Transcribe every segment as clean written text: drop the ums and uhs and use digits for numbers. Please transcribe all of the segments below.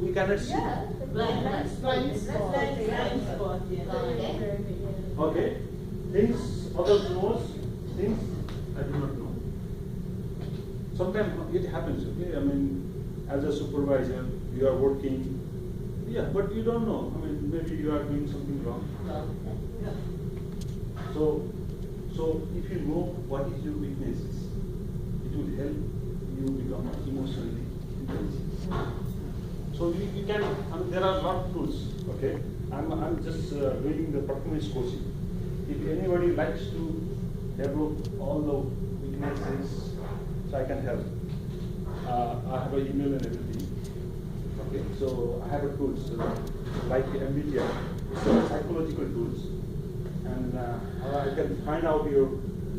We cannot see. Blind spot. Okay. Things others knows, things I do not know. Sometimes it happens, okay? I mean, as a supervisor, you are working, yeah, but you don't know. I mean, maybe you are doing something wrong. So if you know what is your weaknesses, it will help you become emotionally intelligent. So you can, I mean, there are a lot of tools, okay? I'm just doing the performance coaching. If anybody likes to develop all the weaknesses, so I can help. I have an email and everything. Okay, so I have a tools like the MBTI, it's a psychological tools, and I can find out your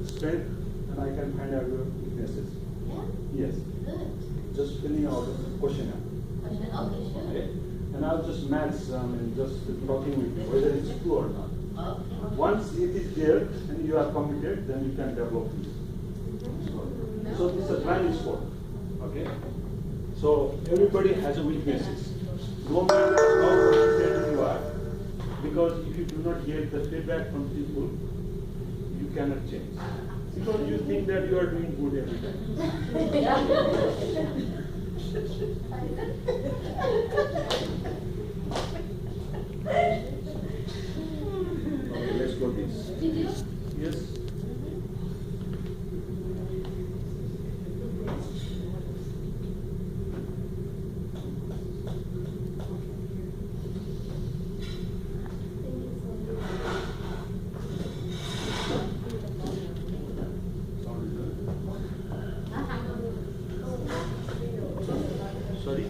strength and I can find out your weaknesses. Yeah? Yes. Good. Just filling out a questionnaire. Okay, sure. Okay? And I'll just match and just talking with you whether it's true or not. Okay. Once it is there and you are committed, then you can develop this. So this is a blind spot. Okay? So everybody has a weaknesses. No matter how committed you are, because if you do not get the feedback from people, you cannot change. Because you think that you are doing good every time. Okay, let's go this. Did you? Yes. Sorry?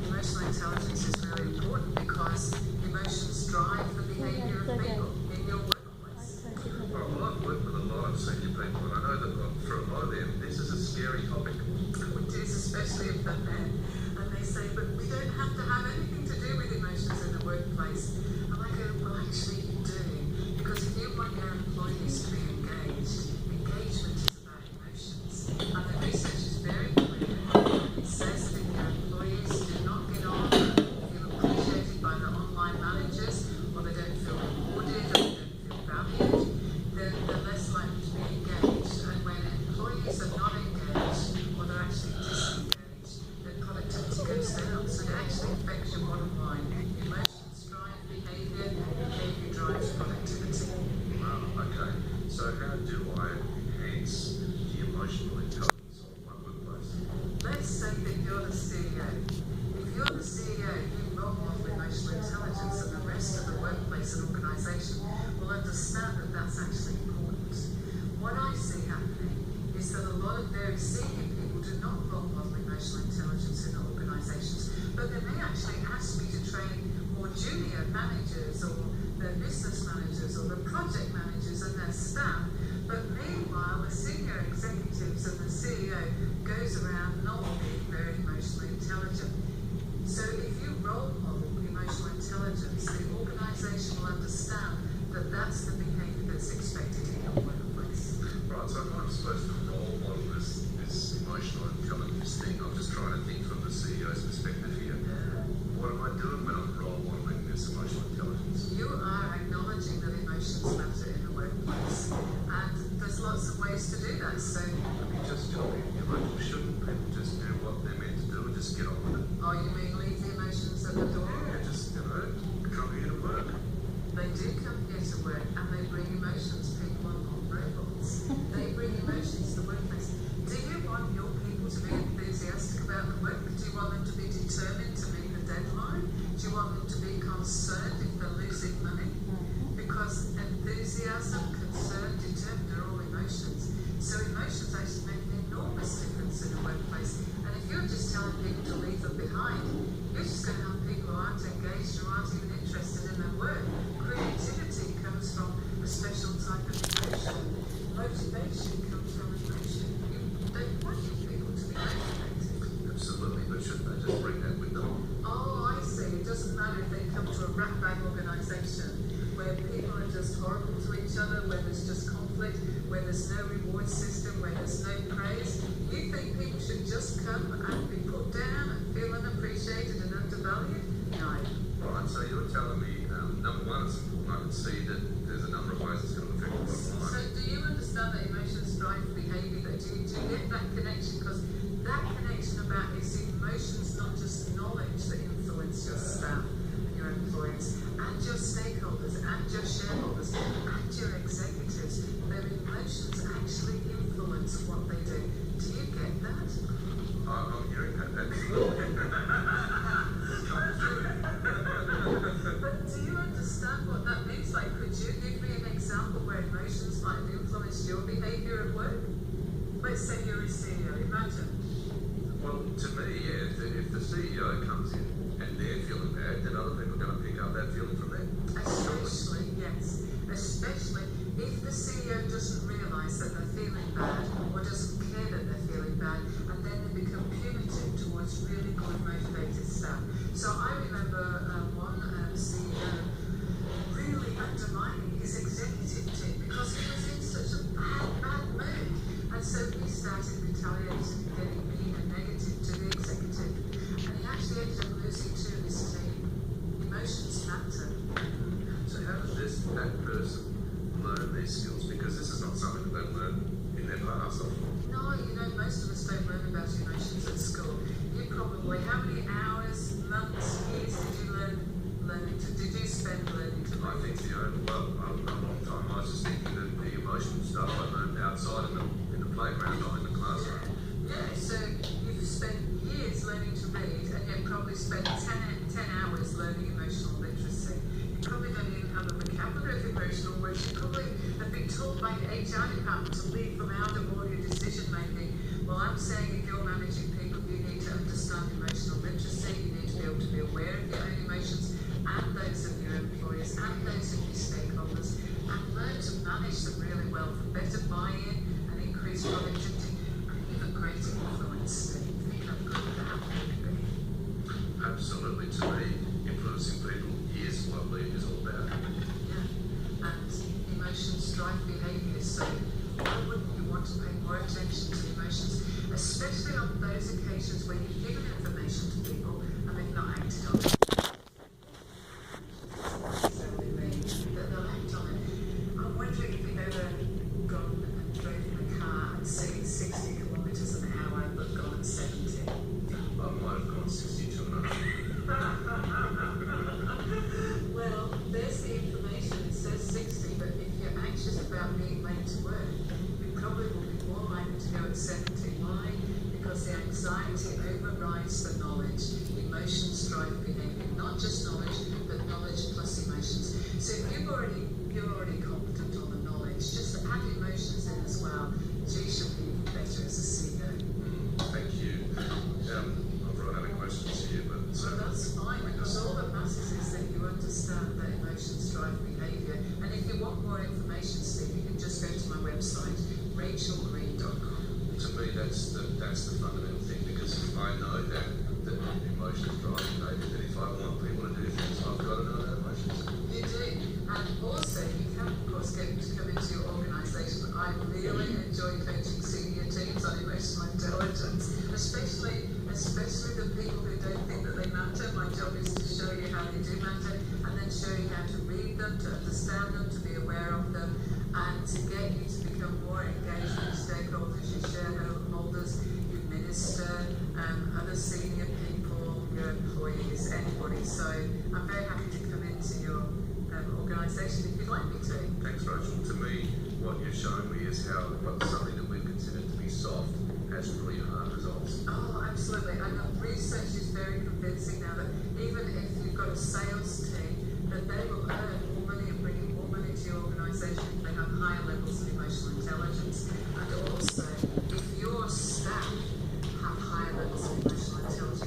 Emotional intelligence is really important because emotions drive the behavior of people in your workplace. Well, I've worked with a lot of senior people, and I know that for a lot of them, this is a scary topic. Which is especially if they're men. And they say, but we don't have to have anything to do with emotions in the workplace. And I go, well, actually you do. Because if you want your employees to be engaged, engagement is about emotions. And the research is very clear. It says that if your employees do not get on, feel appreciated by the online managers, or they don't feel rewarded, or they don't feel valued, then they're less likely to be engaged. And when employees are not engaged, or they're actually disengaged, then productivity goes down. So it actually affects your bottom line. Emotions drive behavior, behavior drives productivity. Wow, okay. So how do I enhance the emotional intelligence of my workplace? Let's say that you're the CEO. If you're the CEO, you role model emotional intelligence, and the rest of the workplace and organisation will understand that that's actually important. What I see happening is that a lot of very senior people do not role model emotional intelligence in organisations, but they may actually ask me to train more junior managers or their business managers or the project managers and their staff. But meanwhile, the senior executives and the CEO goes around not being very emotionally intelligent. So if you role model emotional intelligence, the organisation will understand that that's the behaviour that's expected in your workplace. Right, so if I'm supposed to role model this emotional intelligence thing, I'm just trying to think from the CEO's perspective here. What am I doing when I'm role modeling this emotional intelligence? You are acknowledging that emotions matter in the workplace, and there's lots of ways to do that. So, Just tell me, shouldn't people just do what they're meant to do and just get on with it? oh, you mean leave the emotions at the door? Yeah, just, come here to work. They do come here to work, and they bring emotions. People are not robots. They bring emotions to the workplace. Do you want your people to be enthusiastic about the work? Do you want them to be determined to meet the deadline? Do you want them to be concerned if they're losing money? Because enthusiasm, concern, determined are all emotions. So emotions actually make an enormous difference in the workplace. And if you're people to leave them behind. You're just going to have people who aren't engaged or aren't even interested in their work. Creativity comes from a special type of emotion. Motivation comes from emotion. You don't want your people to be motivated. Absolutely, but shouldn't they just bring that with them? Oh, I see. It doesn't matter if they come to a rat bag organisation where people are just horrible to each other, where there's just conflict, where there's no reward system, where there's no praise. You think people should just come and be put down and feel unappreciated and undervalued? No. Right, so you're telling me, number one, it's important I can see that there's a number of ways it's going to affect the bottom So line. do you understand that emotions drive behaviour? That do you get that connection? Because that connection about is emotions, not just knowledge, that influence your staff and your employees and your stakeholders and your shareholders and your executives. Their emotions actually influence what they do. Do you get that? I'm hearing that. Absolutely. But do you understand what that means? Like, could you give me an example where emotions might have influenced your behaviour at work? Let's say you're a CEO, imagine. Well, to me, yeah, if the CEO comes in and they're feeling bad, then other people are going to pick up that feeling from them. Especially, yes, especially if the CEO doesn't realise that they're feeling bad or doesn't care that they're feeling bad, and then they become punitive towards really good motivated staff. So I remember one CEO really undermining his executive team because he was in such a bad mood, and so he started retaliating and getting mean and negative to the executive, and he actually ended up losing 2 of his team. Emotions matter. So how does that person learn these skills? Because this is not something that they learn in their past. No, you know, most of us don't learn about emotions at school. You probably, how many hours, months, years did you spend learning to I think a long time. I was just thinking that the emotional stuff I learned outside in the playground, not in the classroom. Yeah, so you've spent years learning to read and yet probably spent 10 hours learning emotional literacy. You probably don't even have a vocabulary of emotional words. You probably have been told by your HR department to leave them out of all your decision making. Well, I'm saying if you're managing people, you need to understand emotional literacy. You need to be able to be aware of your own emotions and those of your employees and those of your stakeholders, and learn to manage them really well for better buy-in and increased productivity and even greater influence. Steve, think how good that would be. Absolutely, to me, influencing people is what lead is all about. Yeah, and emotions drive behaviour, so why wouldn't you want to pay more attention to emotions, especially on those occasions where you've given information to people and they've not acted on it? That they'll act on it. I'm wondering if you've ever gone and driven a car and seen 60 kilometres an hour but gone at 70. I might have gone 62 and a half. Well, there's the information. It says 60, but if you're anxious about being late to work, you probably will be more likely to go at 70. Why? Because the anxiety overrides the knowledge. Emotions drive behaviour, not just knowledge, but knowledge plus emotions. So if you're already competent on the knowledge, just add emotions in as well. So you should be better as a CEO. Thank you. I've run out of questions here, but So that's fine, because all that matters is that you understand that emotions drive behaviour. And if you want more information, Steve, you can just go to my website, rachelgreen.com. to me, that's the fundamental thing, because if I know that emotions drive behaviour, then if I want people to do things, I've got to know that emotions. You do. And also, you can, of course, get to come into your organisation. I really enjoy coaching senior teams on emotional intelligence, especially the people who don't think that they matter. My job is to show you how they do matter, and then show you how to read them, to understand them, to be aware of them, and to get you to become more engaged with your stakeholders, your shareholders, your minister, other senior people, your employees, anybody. So I'm very happy to come into your organisation if you'd like me to. Thanks, Rachel. To me, what you're showing me is how something that we've considered to be soft has really hard results. Oh, absolutely. And the research is very convincing now that even if you've got a sales team, that they will earn more money and bring in more money to your organisation if they have higher levels of emotional intelligence. And also, if your staff have higher levels of emotional intelligence,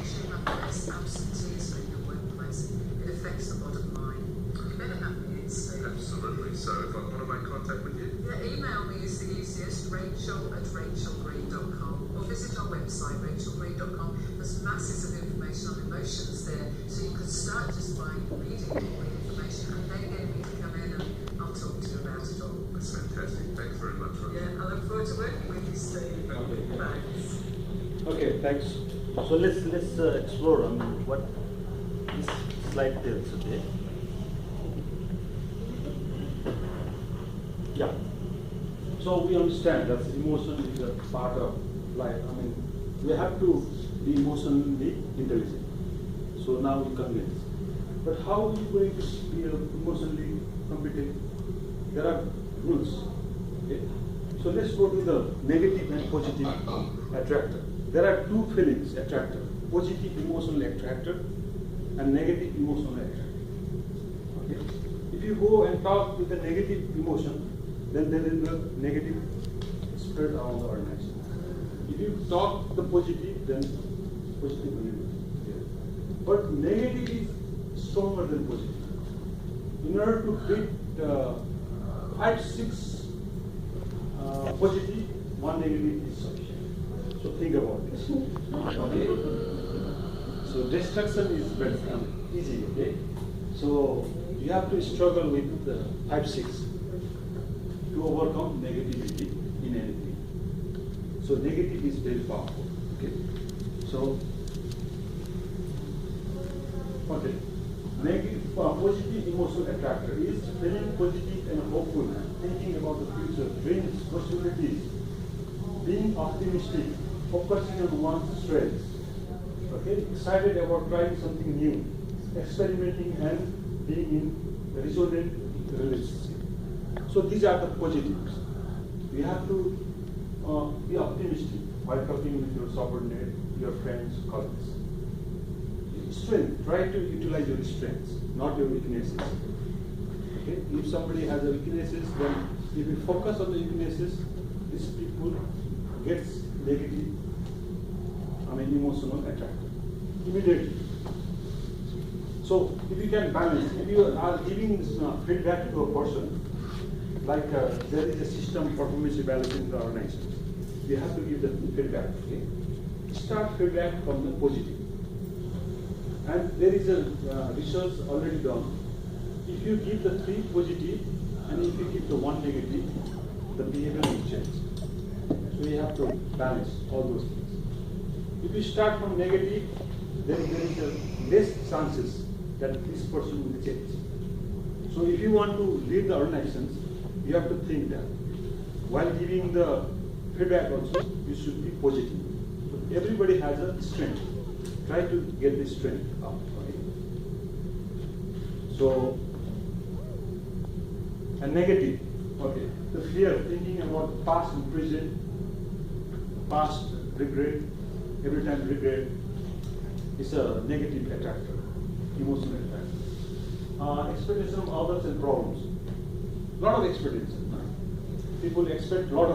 if I want to make contact with you? Yeah, email me is the easiest, rachel@rachelgreen.com, or visit our website, rachelgreen.com. There's masses of information on emotions there, so you can start just by reading all the information and then get me to come in and I'll talk to you about it all. That's fantastic. Thanks very much, Roger. Yeah, I look forward to working with you, Steve. Okay. Thanks. Okay, thanks. So let's explore. I mean, what this slide tells. Okay. Yeah. So we understand that emotion is a part of life. I mean, we have to be emotionally intelligent. So now we convince. But how are you going to be emotionally competent? There are rules. Okay. So let's go to the negative and positive attractor. There are two feelings attractor: positive emotional attractor and negative emotional attractor. Okay. If you go and talk with the negative emotion, then there is a negative spread around the organization. If you talk the positive, then positive will be there. But negative is stronger than positive. In order to beat 5, 6 positive, 1 negative is sufficient. So think about this. Okay. So destruction is very easy. Okay. So you have to struggle with 5, 6 to overcome negativity in anything. So negative is very powerful. Okay. So okay. Negative, positive emotional attractor is feeling positive and hopeful, thinking about the future, dreams, possibilities, being optimistic, focusing on one's strengths. Okay, excited about trying something new, experimenting and being in a resonant relationship. So these are the positives. You have to be optimistic while talking with your subordinate, your friends, colleagues. Strength, try to utilize your strengths, not your weaknesses. Okay? If somebody has a weaknesses, then if you focus on the weaknesses, these people gets negative, emotional attractor immediately. So if you can balance, if you are giving feedback to a person, like there is a system performance evaluation in the organization, you have to give the feedback. Okay? Start feedback from the positive. And there is a research already done. If you give the 3 positive and if you give the 1 negative, the behavior will change. So you have to balance all those things. If you start from negative, then there is a less chances that this person will change. So if you want to lead the organizations, you have to think that while giving the feedback also, you should be positive. So everybody has a strength. Try to get this strength up. Okay? So, a negative, okay, the fear, thinking about past and present, past regret, every time regret, is a negative attractor, emotional attractor. Expectation of others and problems. Lot of expectations. People expect a lot of